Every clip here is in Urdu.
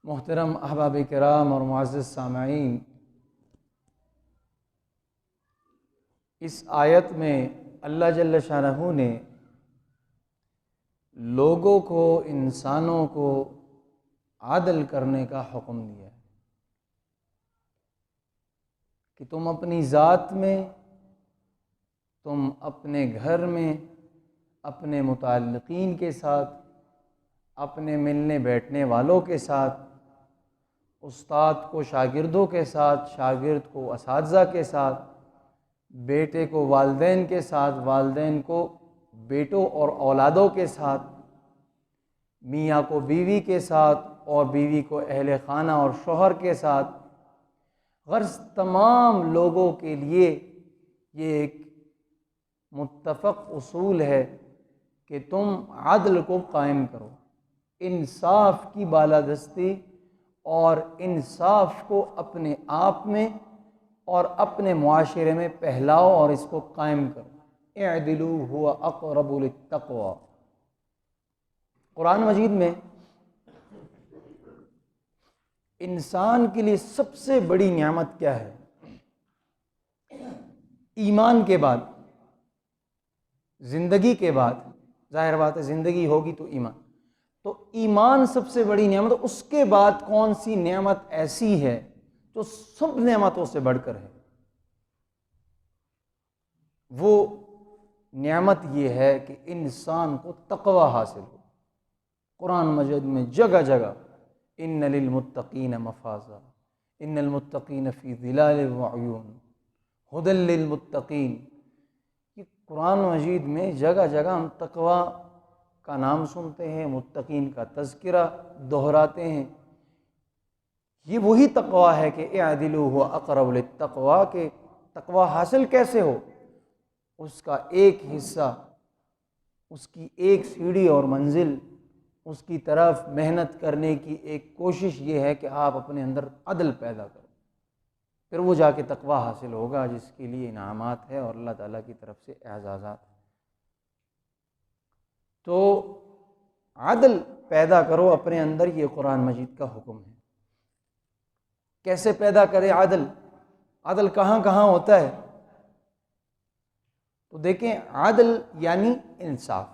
محترم احباب کرام اور معزز سامعین، اس آیت میں اللہ جل شانہ نے لوگوں کو، انسانوں کو عدل کرنے کا حکم دیا ہے کہ تم اپنی ذات میں، تم اپنے گھر میں، اپنے متعلقین کے ساتھ، اپنے ملنے بیٹھنے والوں کے ساتھ، استاد کو شاگردوں کے ساتھ، شاگرد کو اساتذہ کے ساتھ، بیٹے کو والدین کے ساتھ، والدین کو بیٹوں اور اولادوں کے ساتھ، میاں کو بیوی کے ساتھ اور بیوی کو اہل خانہ اور شوہر کے ساتھ، غرض تمام لوگوں کے لیے یہ ایک متفق اصول ہے کہ تم عدل کو قائم کرو، انصاف کی بالادستی اور انصاف کو اپنے آپ میں اور اپنے معاشرے میں پھیلاؤ اور اس کو قائم کرو۔ اعدلوا هو اقرب للتقوی۔ قرآن مجید میں انسان کے لیے سب سے بڑی نعمت کیا ہے؟ ایمان کے بعد، زندگی کے بعد، ظاہر بات ہے زندگی ہوگی تو ایمان، تو ایمان سب سے بڑی نعمت۔ اس کے بعد کون سی نعمت ایسی ہے جو سب نعمتوں سے بڑھ کر ہے؟ وہ نعمت یہ ہے کہ انسان کو تقوی حاصل ہو۔ قرآن مجید میں جگہ جگہ ان للمتقین مفازا، ان المتقین فی ظلال وعیون، ھدی للمتقین۔ یہ قرآن مجید میں جگہ جگہ ہم تقوی کا نام سنتے ہیں، متقین کا تذکرہ دہراتے ہیں۔ یہ وہی تقوی ہے کہ اعدلوا هو اقرب للتقوی، کہ تقوی حاصل کیسے ہو؟ اس کا ایک حصہ، اس کی ایک سیڑھی اور منزل، اس کی طرف محنت کرنے کی ایک کوشش یہ ہے کہ آپ اپنے اندر عدل پیدا کریں، پھر وہ جا کے تقوی حاصل ہوگا، جس کے لیے انعامات ہے اور اللہ تعالیٰ کی طرف سے اعزازات ہیں۔ تو عدل پیدا کرو اپنے اندر، یہ قرآن مجید کا حکم ہے۔ کیسے پیدا کرے عدل؟ عدل کہاں کہاں ہوتا ہے؟ تو دیکھیں، عدل یعنی انصاف،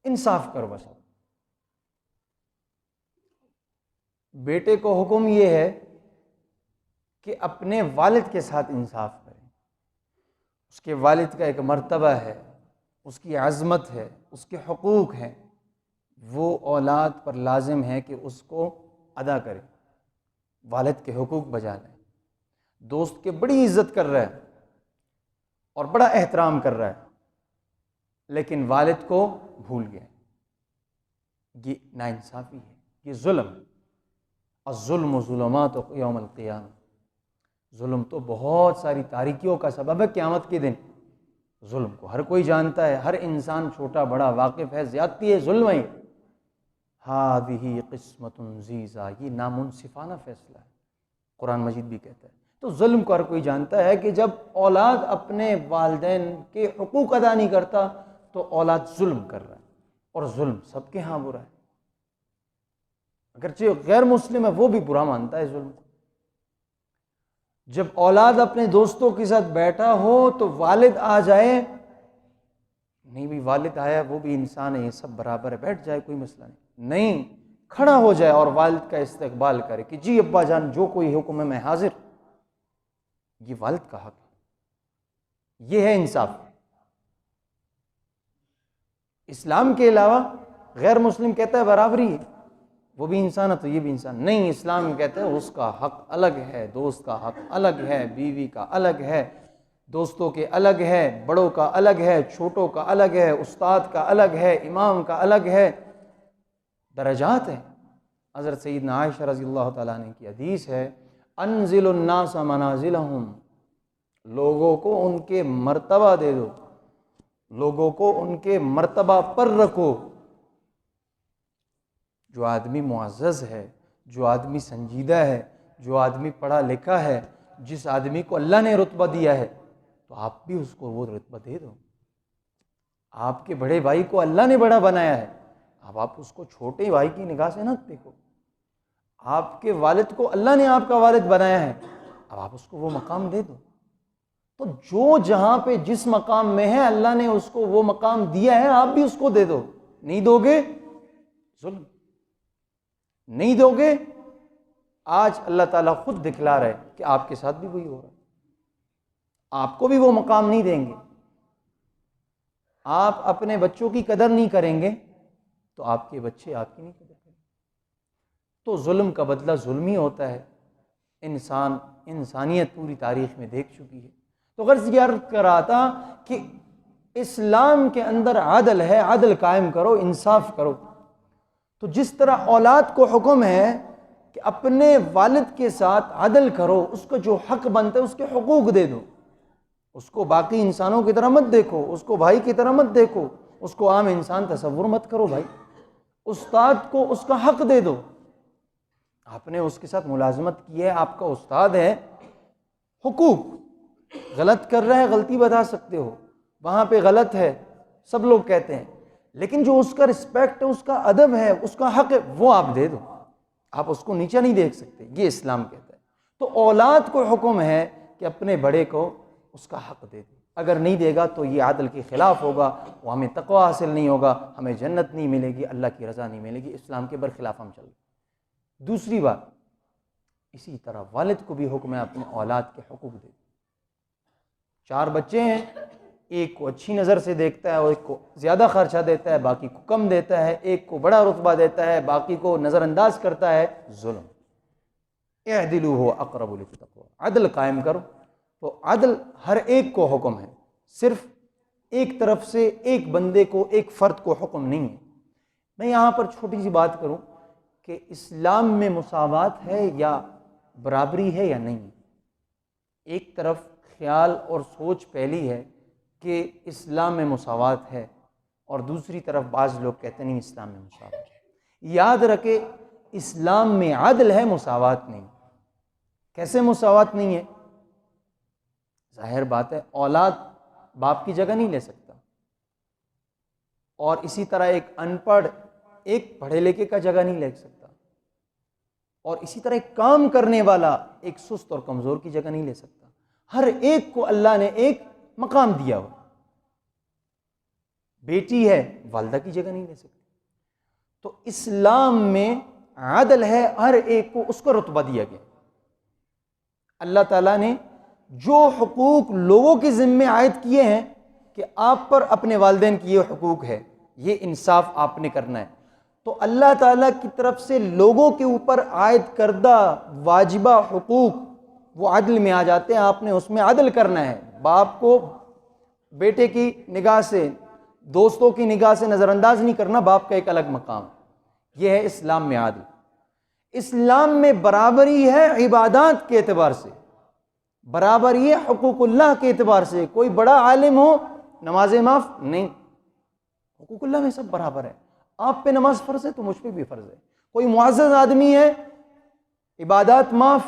انصاف کرو بس۔ بیٹے کو حکم یہ ہے کہ اپنے والد کے ساتھ انصاف کریں، اس کے والد کا ایک مرتبہ ہے، اس کی عظمت ہے، اس کے حقوق ہیں، وہ اولاد پر لازم ہے کہ اس کو ادا کرے، والد کے حقوق بجا لیں۔ دوست کے بڑی عزت کر رہا ہے اور بڑا احترام کر رہا ہے، لیکن والد کو بھول گیا، یہ ناانصافی ہے، یہ ظلم ہے۔ الظلم ظلمات یوم القیامہ، ظلم تو بہت ساری تاریکیوں کا سبب ہے قیامت کے دن۔ ظلم کو ہر کوئی جانتا ہے، ہر انسان چھوٹا بڑا واقف ہے، زیادتی ہے، ظلم ہے۔ ہذہ قسمۃ ضیزیٰ، یہ نامنصفانہ فیصلہ ہے، قرآن مجید بھی کہتا ہے۔ تو ظلم کو ہر کوئی جانتا ہے کہ جب اولاد اپنے والدین کے حقوق ادا نہیں کرتا تو اولاد ظلم کر رہا ہے، اور ظلم سب کے ہاں برا ہے، اگرچہ غیر مسلم ہے وہ بھی برا مانتا ہے ظلم کو۔ جب اولاد اپنے دوستوں کے ساتھ بیٹھا ہو تو والد آ جائے، نہیں بھی والد آیا وہ بھی انسان ہے، یہ سب برابر ہے، بیٹھ جائے کوئی مسئلہ نہیں، کھڑا ہو جائے اور والد کا استقبال کرے کہ جی ابا جان جو کوئی حکم ہے میں حاضر، یہ والد کا حق ہے، یہ ہے انصاف۔ اسلام کے علاوہ غیر مسلم کہتا ہے برابری ہے، وہ بھی انسان ہے تو یہ بھی انسان، نہیں، اسلام کہتا ہے اس کا حق الگ ہے، دوست کا حق الگ ہے، بیوی کا الگ ہے، دوستوں کے الگ ہے، بڑوں کا الگ ہے، چھوٹوں کا الگ ہے، استاد کا الگ ہے، امام کا الگ ہے، درجات ہیں۔ حضرت سیدنا عائشہ رضی اللہ تعالیٰ عنہ کی حدیث ہے، انزل الناس منازلہم، لوگوں کو ان کے مرتبہ دے دو، لوگوں کو ان کے مرتبہ پر رکھو۔ جو آدمی معزز ہے، جو آدمی سنجیدہ ہے، جو آدمی پڑھا لکھا ہے، جس آدمی کو اللہ نے رتبہ دیا ہے تو آپ بھی اس کو وہ رتبہ دے دو۔ آپ کے بڑے بھائی کو اللہ نے بڑا بنایا ہے، اب آپ اس کو چھوٹے بھائی کی نگاہ سے نہ دیکھو۔ آپ کے والد کو اللہ نے آپ کا والد بنایا ہے، اب آپ اس کو وہ مقام دے دو۔ تو جو جہاں پہ جس مقام میں ہے اللہ نے اس کو وہ مقام دیا ہے، آپ بھی اس کو دے دو۔ نہیں دو گے ظلم، نہیں دو گے، آج اللہ تعالیٰ خود دکھلا رہے کہ آپ کے ساتھ بھی وہی ہو رہا ہے، آپ کو بھی وہ مقام نہیں دیں گے۔ آپ اپنے بچوں کی قدر نہیں کریں گے تو آپ کے بچے آپ کی نہیں قدر کریں گے۔ تو ظلم کا بدلہ ظلم ہی ہوتا ہے، انسانیت پوری تاریخ میں دیکھ چکی ہے۔ تو غرض یہ عرض کر رہا تھا کہ اسلام کے اندر عدل ہے، عدل قائم کرو، انصاف کرو۔ تو جس طرح اولاد کو حکم ہے کہ اپنے والد کے ساتھ عدل کرو، اس کو جو حق بنتا ہے اس کے حقوق دے دو، اس کو باقی انسانوں کی طرح مت دیکھو، اس کو بھائی کی طرح مت دیکھو، اس کو عام انسان تصور مت کرو بھائی۔ استاد کو اس کا حق دے دو، آپ نے اس کے ساتھ ملازمت کی ہے، آپ کا استاد ہے، حقوق، غلط کر رہا ہے غلطی بتا سکتے ہو، وہاں پہ غلط ہے سب لوگ کہتے ہیں، لیکن جو اس کا رسپیکٹ ہے، اس کا ادب ہے، اس کا حق ہے، وہ آپ دے دو، آپ اس کو نیچا نہیں دیکھ سکتے، یہ اسلام کہتا ہے۔ تو اولاد کو حکم ہے کہ اپنے بڑے کو اس کا حق دے دے، اگر نہیں دے گا تو یہ عدل کے خلاف ہوگا، وہ ہمیں تقوی حاصل نہیں ہوگا، ہمیں جنت نہیں ملے گی، اللہ کی رضا نہیں ملے گی، اسلام کے برخلاف ہم چل رہے۔ دوسری بات، اسی طرح والد کو بھی حکم ہے اپنے اولاد کے حقوق دے۔ 4 بچے ہیں، ایک کو اچھی نظر سے دیکھتا ہے اور ایک کو زیادہ خرچہ دیتا ہے، باقی کو کم دیتا ہے، ایک کو بڑا رتبہ دیتا ہے، باقی کو نظر انداز کرتا ہے، ظلم۔ اعدلوا هو اقرب للتقوی، عدل قائم کرو۔ تو عدل ہر ایک کو حکم ہے، صرف ایک طرف سے ایک بندے کو، ایک فرد کو حکم نہیں ہے۔ میں یہاں پر چھوٹی سی بات کروں کہ اسلام میں مساوات ہے یا برابری ہے یا نہیں۔ ایک طرف خیال اور سوچ پھیلی ہے کہ اسلام میں مساوات ہے، اور دوسری طرف بعض لوگ کہتے نہیں اسلام میں مساوات ہے۔ یاد رکھے اسلام میں عدل ہے، مساوات نہیں۔ کیسے مساوات نہیں ہے؟ ظاہر بات ہے، اولاد باپ کی جگہ نہیں لے سکتا، اور اسی طرح ایک ان پڑھ ایک پڑھے لکھے کا جگہ نہیں لے سکتا، اور اسی طرح ایک کام کرنے والا ایک سست اور کمزور کی جگہ نہیں لے سکتا۔ ہر ایک کو اللہ نے ایک مقام دیا ہو۔ بیٹی ہے، والدہ کی جگہ نہیں لے سکتی۔ تو اسلام میں عدل ہے، ہر ایک کو اس کو رتبہ دیا گیا۔ اللہ تعالیٰ نے جو حقوق لوگوں کے ذمے عائد کیے ہیں کہ آپ پر اپنے والدین کی یہ حقوق ہے، یہ انصاف آپ نے کرنا ہے، تو اللہ تعالیٰ کی طرف سے لوگوں کے اوپر عائد کردہ واجبہ حقوق وہ عدل میں آ جاتے ہیں۔ آپ نے اس میں عدل کرنا ہے۔ باپ کو بیٹے کی نگاہ سے، دوستوں کی نگاہ سے نظر انداز نہیں کرنا، باپ کا ایک الگ مقام، یہ ہے اسلام میں عدل۔ اسلام میں برابری ہے عبادات کے اعتبار سے، برابری ہے حقوق اللہ کے اعتبار سے۔ کوئی بڑا عالم ہو نمازیں معاف نہیں، حقوق اللہ میں سب برابر ہے۔ آپ پہ نماز فرض ہے تو مجھ پہ بھی فرض ہے۔ کوئی معزز آدمی ہے، عبادات معاف،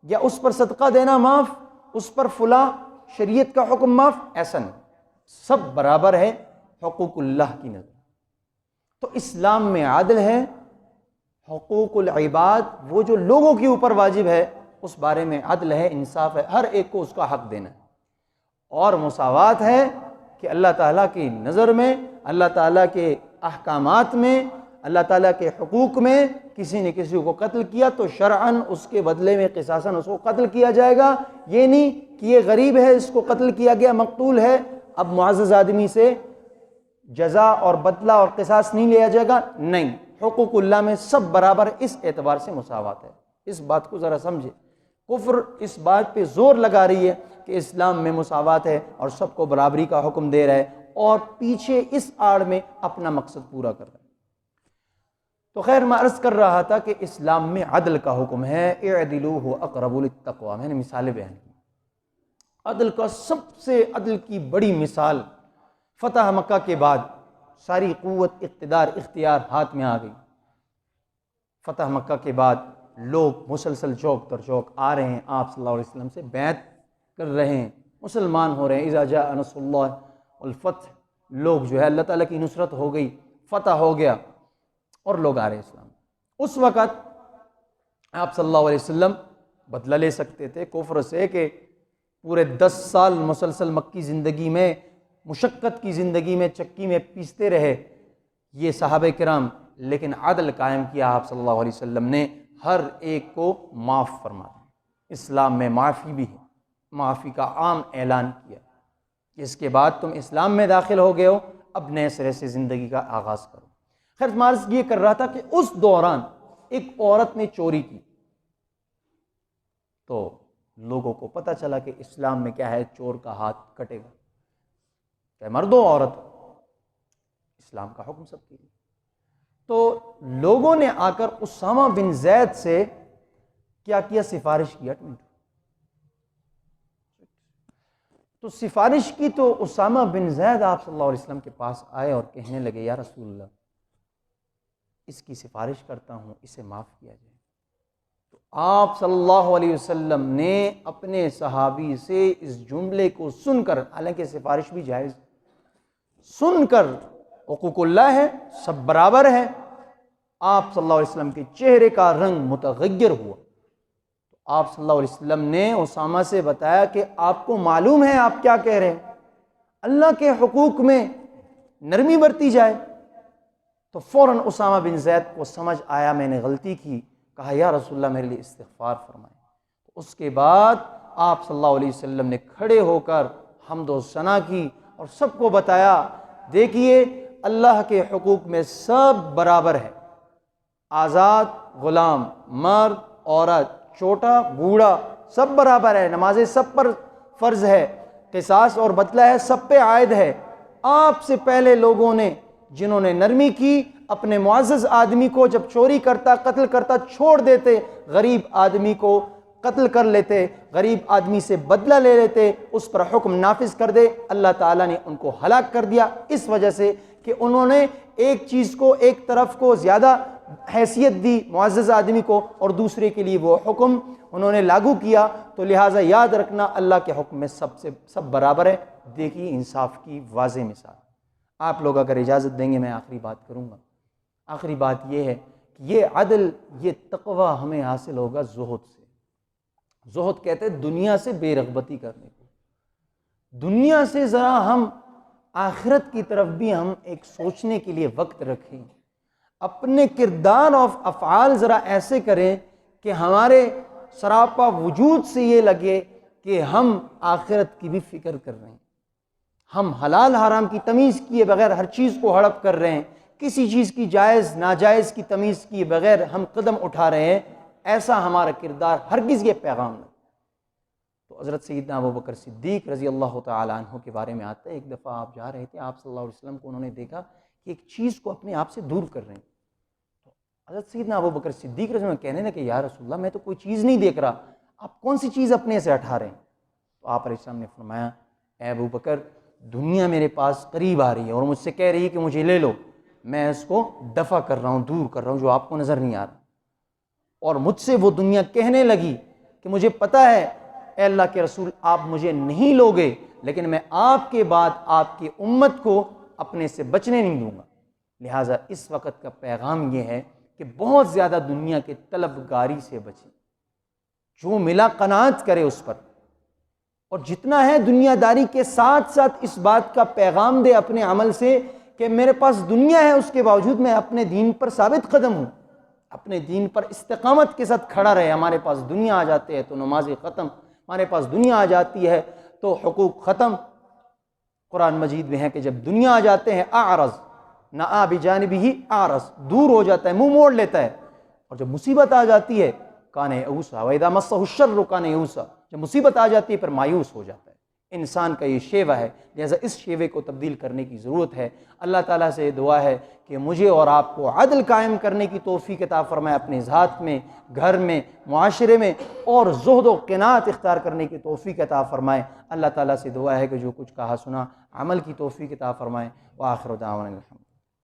یا اس پر صدقہ دینا معاف، اس پر فلاں شریعت کا حکم معاف، ایسا نہیں، سب برابر ہے حقوق اللہ کی نظر۔ تو اسلام میں عدل ہے، حقوق العباد وہ جو لوگوں کے اوپر واجب ہے اس بارے میں عدل ہے، انصاف ہے، ہر ایک کو اس کا حق دینا ہے۔ اور مساوات ہے کہ اللہ تعالیٰ کی نظر میں، اللہ تعالیٰ کے احکامات میں، اللہ تعالیٰ کے حقوق میں کسی نے کسی کو قتل کیا تو شرعاً اس کے بدلے میں قصاصاً اس کو قتل کیا جائے گا۔ یہ نہیں کہ یہ غریب ہے، اس کو قتل کیا گیا، مقتول ہے، اب معزز آدمی سے جزا اور بدلہ اور قصاص نہیں لیا جائے گا، نہیں، حقوق اللہ میں سب برابر، اس اعتبار سے مساوات ہے۔ اس بات کو ذرا سمجھے۔ کفر اس بات پہ زور لگا رہی ہے کہ اسلام میں مساوات ہے اور سب کو برابری کا حکم دے رہا ہے، اور پیچھے اس آڑ میں اپنا مقصد پورا کر رہا ہے۔ تو خیر، میں عرض کر رہا تھا کہ اسلام میں عدل کا حکم ہے، اعدلوا هو اقرب للتقوی۔ میں نے مثالیں بیان کی۔ عدل کا سب سے عدل کی بڑی مثال، فتح مکہ کے بعد ساری قوت، اقتدار، اختیار ہاتھ میں آ گئی۔ فتح مکہ کے بعد لوگ مسلسل چوک در چوک آ رہے ہیں، آپ صلی اللہ علیہ وسلم سے بیعت کر رہے ہیں، مسلمان ہو رہے ہیں۔ اذا جاء نصر اللہ والفتح، لوگ جو ہے اللہ تعالیٰ کی نصرت ہو گئی، فتح ہو گیا، اور لوگ آ رہے ہیں اسلام۔ اس وقت آپ صلی اللہ علیہ وسلم بدلہ لے سکتے تھے کفر سے کہ پورے 10 سال مسلسل مکی زندگی میں، مشقت کی زندگی میں چکی میں پیستے رہے یہ صحابہ کرام، لیکن عدل قائم کیا آپ صلی اللہ علیہ وسلم نے، ہر ایک کو معاف فرما دیا۔ اسلام میں معافی بھی ہے، معافی کا عام اعلان کیا۔ اس کے بعد تم اسلام میں داخل ہو گئے ہو، اب نئے سرے سے زندگی کا آغاز کرو۔ خیر مارس یہ کر رہا تھا کہ اس دوران ایک عورت نے چوری کی، تو لوگوں کو پتہ چلا کہ اسلام میں کیا ہے، چور کا ہاتھ کٹے گا، چاہے مرد ہو عورت، اسلام کا حکم سب کے لیے۔ تو لوگوں نے آ کر اسامہ بن زید سے کیا کیا، سفارش کیا۔ تو سفارش کی تو اسامہ بن زید آپ صلی اللہ علیہ وسلم کے پاس آئے اور کہنے لگے یا رسول اللہ، اس کی سفارش کرتا ہوں، اسے معاف کیا جائے۔ تو آپ صلی اللہ علیہ وسلم نے اپنے صحابی سے اس جملے کو سن کر، حالانکہ سفارش بھی جائز، سن کر، حقوق اللہ ہے، سب برابر ہے، آپ صلی اللہ علیہ وسلم کے چہرے کا رنگ متغیر ہوا۔ آپ صلی اللہ علیہ وسلم نے اسامہ سے بتایا کہ آپ کو معلوم ہے آپ کیا کہہ رہے ہیں، اللہ کے حقوق میں نرمی برتی جائے۔ تو فوراً اسامہ بن زید کو سمجھ آیا میں نے غلطی کی، کہا یا رسول اللہ میرے لیے استغفار فرمائیں۔ اس کے بعد آپ صلی اللہ علیہ وسلم نے کھڑے ہو کر حمد و ثنا کی اور سب کو بتایا دیکھیے اللہ کے حقوق میں سب برابر ہے، آزاد غلام، مرد عورت، چھوٹا بوڑھا، سب برابر ہے، نمازیں سب پر فرض ہے، قصاص اور بدلہ ہے سب پہ عائد ہے۔ آپ سے پہلے لوگوں نے جنہوں نے نرمی کی، اپنے معزز آدمی کو جب چوری کرتا، قتل کرتا، چھوڑ دیتے، غریب آدمی کو قتل کر لیتے، غریب آدمی سے بدلہ لے لیتے، اس پر حکم نافذ کر دے۔ اللہ تعالیٰ نے ان کو ہلاک کر دیا اس وجہ سے کہ انہوں نے ایک چیز کو، ایک طرف کو زیادہ حیثیت دی معزز آدمی کو اور دوسرے کے لیے وہ حکم انہوں نے لاگو کیا۔ تو لہٰذا یاد رکھنا اللہ کے حکم میں سب برابر ہے۔ دیکھیے انصاف کی واضح مثال۔ آپ لوگ اگر اجازت دیں گے میں آخری بات کروں گا۔ آخری بات یہ ہے کہ یہ عدل، یہ تقوی ہمیں حاصل ہوگا زہد سے۔ زہد کہتے ہیں دنیا سے بے رغبتی کرنے کو۔ دنیا سے ذرا ہم آخرت کی طرف بھی ہم ایک سوچنے کے لیے وقت رکھیں، اپنے کردار اور افعال ذرا ایسے کریں کہ ہمارے سراپا وجود سے یہ لگے کہ ہم آخرت کی بھی فکر کر رہے ہیں، ہم حلال حرام کی تمیز کیے بغیر ہر چیز کو ہڑپ کر رہے ہیں، کسی چیز کی جائز ناجائز کی تمیز کیے بغیر ہم قدم اٹھا رہے ہیں، ایسا ہمارا کردار ہرگز یہ پیغام نہیں۔ تو حضرت سیدنا ابوبکر صدیق رضی اللہ تعالیٰ عنہ کے بارے میں آتا ہے، ایک دفعہ آپ جا رہے تھے، آپ صلی اللہ علیہ وسلم کو انہوں نے دیکھا کہ ایک چیز کو اپنے آپ سے دور کر رہے ہیں۔ تو حضرت سیدنا ابوبکر صدیق رضی اللہ عنہ کہنے لگے یا رسول اللہ میں تو کوئی چیز نہیں دیکھ رہا، آپ کون سی چیز اپنے سے ہٹا رہے ہیں؟ تو آپ علیہ السلام نے فرمایا اے ابوبکر، دنیا میرے پاس قریب آ رہی ہے اور مجھ سے کہہ رہی ہے کہ مجھے لے لو، میں اس کو دفع کر رہا ہوں، دور کر رہا ہوں، جو آپ کو نظر نہیں آ رہا۔ اور مجھ سے وہ دنیا کہنے لگی کہ مجھے پتہ ہے اے اللہ کے رسول آپ مجھے نہیں لوگے، لیکن میں آپ کے بعد آپ کی امت کو اپنے سے بچنے نہیں دوں گا۔ لہٰذا اس وقت کا پیغام یہ ہے کہ بہت زیادہ دنیا کے طلبگاری سے بچیں، جو ملا قناعت کرے اس پر، اور جتنا ہے دنیا داری کے ساتھ ساتھ اس بات کا پیغام دے اپنے عمل سے کہ میرے پاس دنیا ہے اس کے باوجود میں اپنے دین پر ثابت قدم ہوں، اپنے دین پر استقامت کے ساتھ کھڑا رہے۔ ہمارے پاس دنیا آ جاتے ہیں تو نمازیں ختم، ہمارے پاس دنیا آ جاتی ہے تو حقوق ختم۔ قرآن مجید میں ہے کہ جب دنیا آ جاتے ہیں اعرض نآ بجانبہ، اعرض دور ہو جاتا ہے، منہ موڑ لیتا ہے، اور جب مصیبت آ جاتی ہے کان یئوسا وَإِذَا مَسَّهُ الشَّرُّ کان یئوسا، جب مصیبت آ جاتی ہے پھر مایوس ہو جاتا ہے۔ انسان کا یہ شیوہ ہے، لہذا اس شیوے کو تبدیل کرنے کی ضرورت ہے۔ اللہ تعالیٰ سے دعا ہے کہ مجھے اور آپ کو عدل قائم کرنے کی توفیق عطا فرمائے، اپنے ذات میں، گھر میں، معاشرے میں، اور زہد و قناعت اختیار کرنے کی توفیق عطا فرمائے۔ اللہ تعالیٰ سے دعا ہے کہ جو کچھ کہا سنا عمل کی توفیق عطا فرمائے۔ وآخر دعوانا الحمد